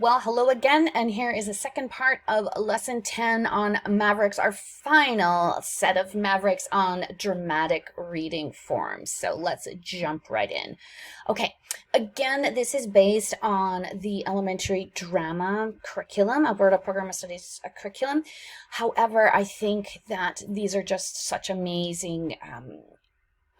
Well, hello again, and here is the second part of lesson 10 on Mavericks, our final set of Mavericks on dramatic reading forms. So let's jump right in. Okay, again, this is based on the elementary drama curriculum, Alberta Program of Studies curriculum. However, I think that these are just such amazing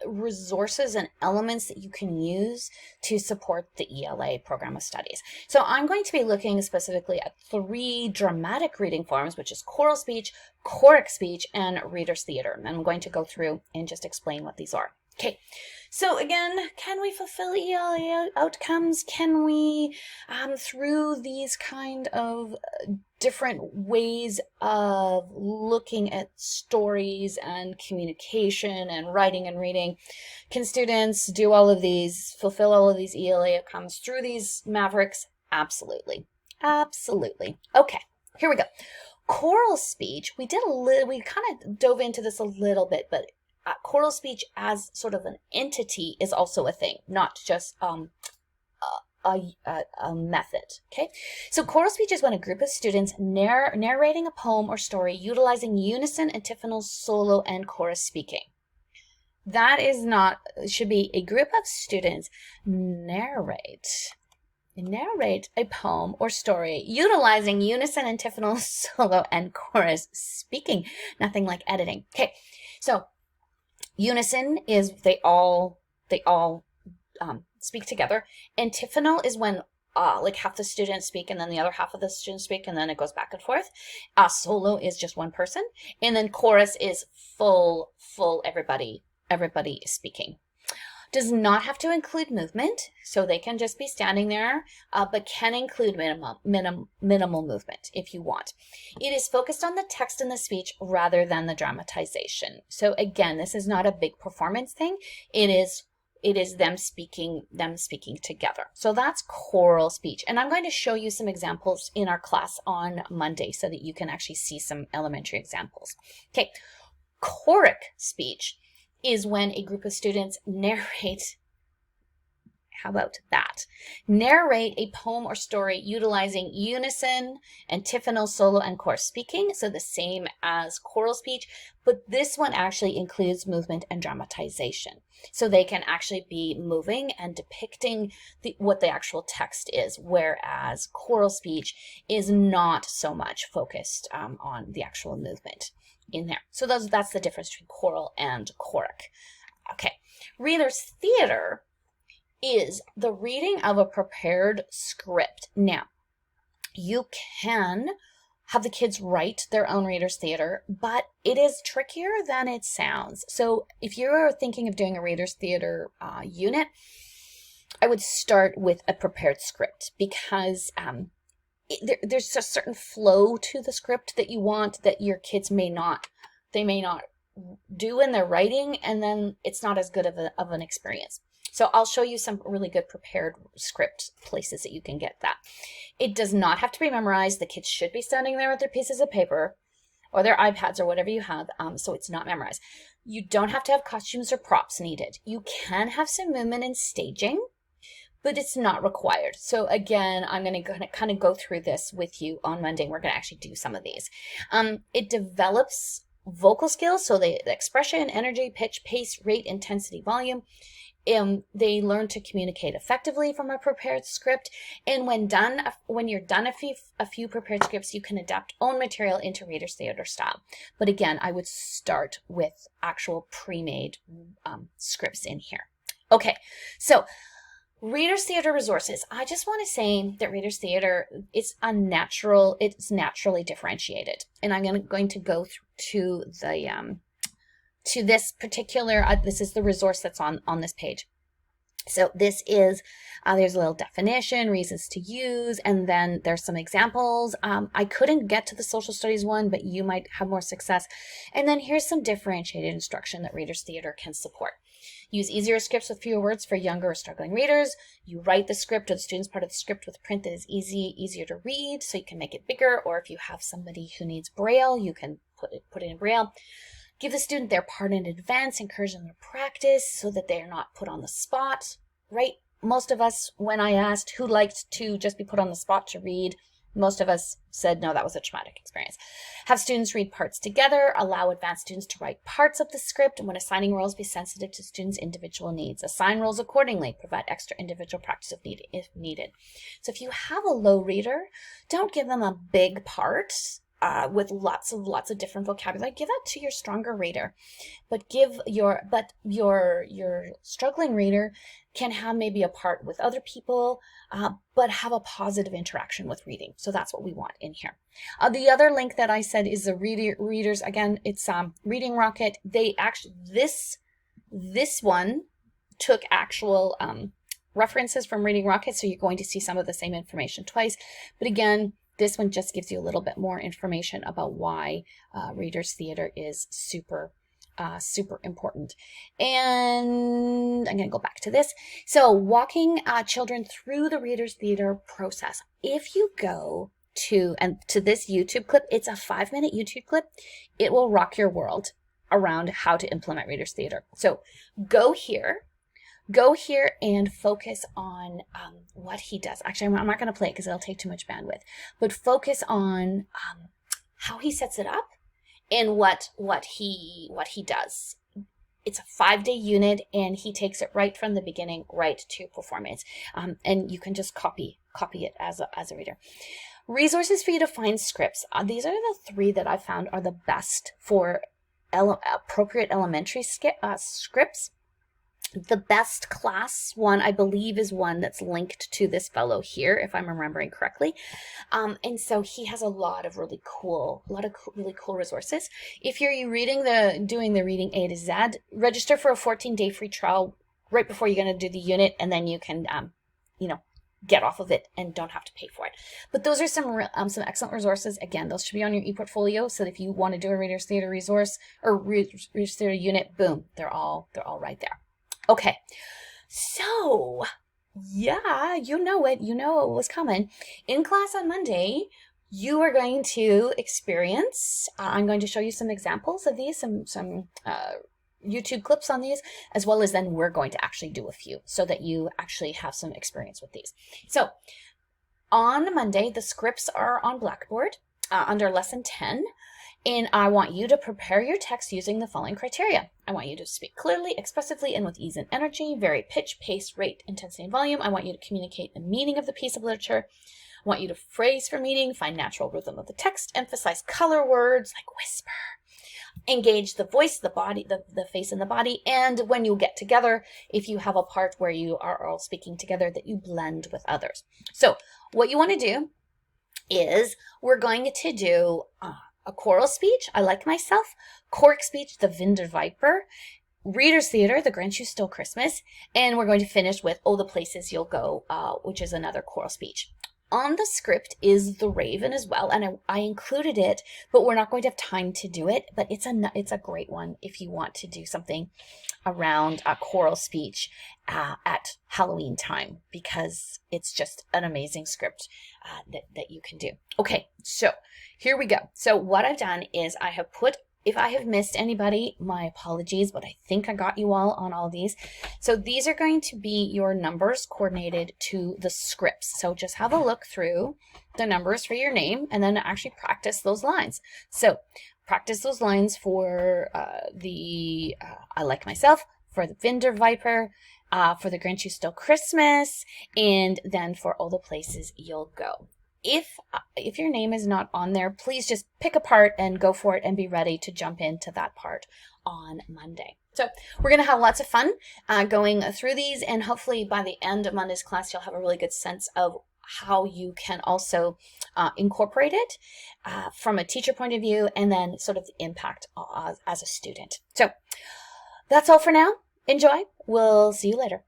resources and elements that you can use to support the ELA program of studies. So I'm going to be looking specifically at three dramatic reading forms, which is choral speech, choric speech, and reader's theater. And I'm going to go through and just explain what these are. Okay, so again, can we fulfill ELA outcomes? Can we, through these kind of different ways of looking at stories and communication and writing and reading, can students do all of these, fulfill all of these ELA outcomes through these Mavericks? Absolutely. Absolutely. Okay, here we go. Choral speech, we kind of dove into this a little bit, but choral speech as sort of an entity is also a thing, not just a method. Okay, so choral speech is when a group of students narrating a poem or story utilizing unison, antiphonal, solo, and chorus speaking. That is not, should be a group of students narrate a poem or story utilizing unison, antiphonal, solo, and chorus speaking. Nothing like editing. Okay, so unison is they all speak together. Antiphonal is when like half the students speak and then the other half of the students speak, and then it goes back and forth. Solo is just one person, and then chorus is full everybody is speaking. Does not have to include movement, so they can just be standing there, but can include minimal movement if you want. It is focused on the text and the speech rather than the dramatization. So again, this is not a big performance thing. It is them speaking together. So that's choral speech. And I'm going to show you some examples in our class on Monday so that you can actually see some elementary examples. Okay, choric speech is when a group of students narrate, how about that? Narrate a poem or story utilizing unison, antiphonal, solo, and chorus speaking. So the same as choral speech, but this one actually includes movement and dramatization. So they can actually be moving and depicting what the actual text is, whereas choral speech is not so much focused on the actual movement in there. So that's the difference between choral and choric. Okay, reader's theater is the reading of a prepared script. Now, you can have the kids write their own reader's theater, but it is trickier than it sounds. So if you're thinking of doing a reader's theater unit, I would start with a prepared script, because there's a certain flow to the script that you want that your kids may not do in their writing, and then it's not as good of an experience. So I'll show you some really good prepared script places that you can get that. It does not have to be memorized. The kids should be standing there with their pieces of paper or their iPads or whatever you have, so it's not memorized. You don't have to have costumes or props needed. You can have some movement and staging, but it's not required. So again, I'm going to kind of go through this with you on Monday. We're going to actually do some of these. It develops vocal skills, so the expression, energy, pitch, pace, rate, intensity, volume. They learn to communicate effectively from a prepared script. And when you're done a few prepared scripts, you can adapt own material into reader's theater style. But again, I would start with actual pre-made scripts in here. Okay, so reader's theater resources. I just want to say that reader's theater it's naturally differentiated. And I'm going to go to the to this particular, this is the resource that's on this page. So this is, there's a little definition, reasons to use, and then there's some examples. I couldn't get to the social studies one, but you might have more success. And then here's some differentiated instruction that reader's theater can support. Use easier scripts with fewer words for younger or struggling readers. You write the script or the student's part of the script with print that is easier to read, so you can make it bigger, or if you have somebody who needs Braille, you can put it in Braille. Give the student their part in advance, encourage them to practice so that they are not put on the spot. Write most of us, when I asked who liked to just be put on the spot to read, most of us said no, that was a traumatic experience. Have students read parts together, allow advanced students to write parts of the script, and when assigning roles, be sensitive to students' individual needs. Assign roles accordingly, provide extra individual practice if needed. So if you have a low reader, don't give them a big part with lots of different vocabulary. Give that to your stronger reader, but your struggling reader can have maybe a part with other people, but have a positive interaction with reading. So that's what we want in here. The other link that I said is the readers. Again, it's Reading Rocket. They actually this one took actual references from Reading Rocket, so you're going to see some of the same information twice. But again, this one just gives you a little bit more information about why Readers Theater is super important. And I'm going to go back to this. So walking children through the Readers Theater process. If you go to this YouTube clip, it's a 5-minute YouTube clip. It will rock your world around how to implement Readers Theater. So go here and focus on what he does. Actually, I'm not going to play it because it'll take too much bandwidth, but focus on how he sets it up and what he does. It's a 5-day unit, and he takes it right from the beginning right to performance. And you can just copy it as a reader. Resources for you to find scripts. These are the 3 that I found are the best for appropriate elementary scripts. The best class one, I believe, is one that's linked to this fellow here, if I'm remembering correctly. And so he has a lot of really cool resources. If you're doing the reading A to Z, register for a 14-day free trial right before you're going to do the unit, and then you can, get off of it and don't have to pay for it. But those are some excellent resources. Again, those should be on your ePortfolio, so that if you want to do a Readers Theater resource or Readers Theater unit, boom, they're all right there. Okay, so yeah, you know it was coming. In class on Monday, you are going to experience, I'm going to show you some examples of these, some YouTube clips on these, as well as then we're going to actually do a few so that you actually have some experience with these. So on Monday, the scripts are on Blackboard under lesson 10. And I want you to prepare your text using the following criteria. I want you to speak clearly, expressively, and with ease and energy, vary pitch, pace, rate, intensity, and volume. I want you to communicate the meaning of the piece of literature. I want you to phrase for meaning, find natural rhythm of the text, emphasize color words like whisper, engage the voice, the body, the face and the body. And when you get together, if you have a part where you are all speaking together, that you blend with others. So what you want to do is we're going to do a choral speech, I Like Myself, Choric speech, The Vinder Viper, Readers Theater, The Grinch Who Stole Christmas, and we're going to finish with Oh, the Places You'll Go, which is another choral speech. On the script is The Raven as well, and I included it, but we're not going to have time to do it, but it's a great one if you want to do something around a choral speech at Halloween time, because it's just an amazing script that you can do. Okay, so here we go. So what I've done is I have put, if I have missed anybody, my apologies, but I think I got you all on all these. So these are going to be your numbers coordinated to the scripts. So just have a look through the numbers for your name and then actually practice those lines. So practice those lines for the I Like Myself, for the Vinder Viper, for the Grinch Who Stole Christmas, and then for All the Places You'll Go. If your name is not on there, please just pick a part and go for it and be ready to jump into that part on Monday. So we're going to have lots of fun going through these, and hopefully by the end of Monday's class, you'll have a really good sense of how you can also incorporate it from a teacher point of view, and then sort of the impact as a student. So that's all for now. Enjoy. We'll see you later.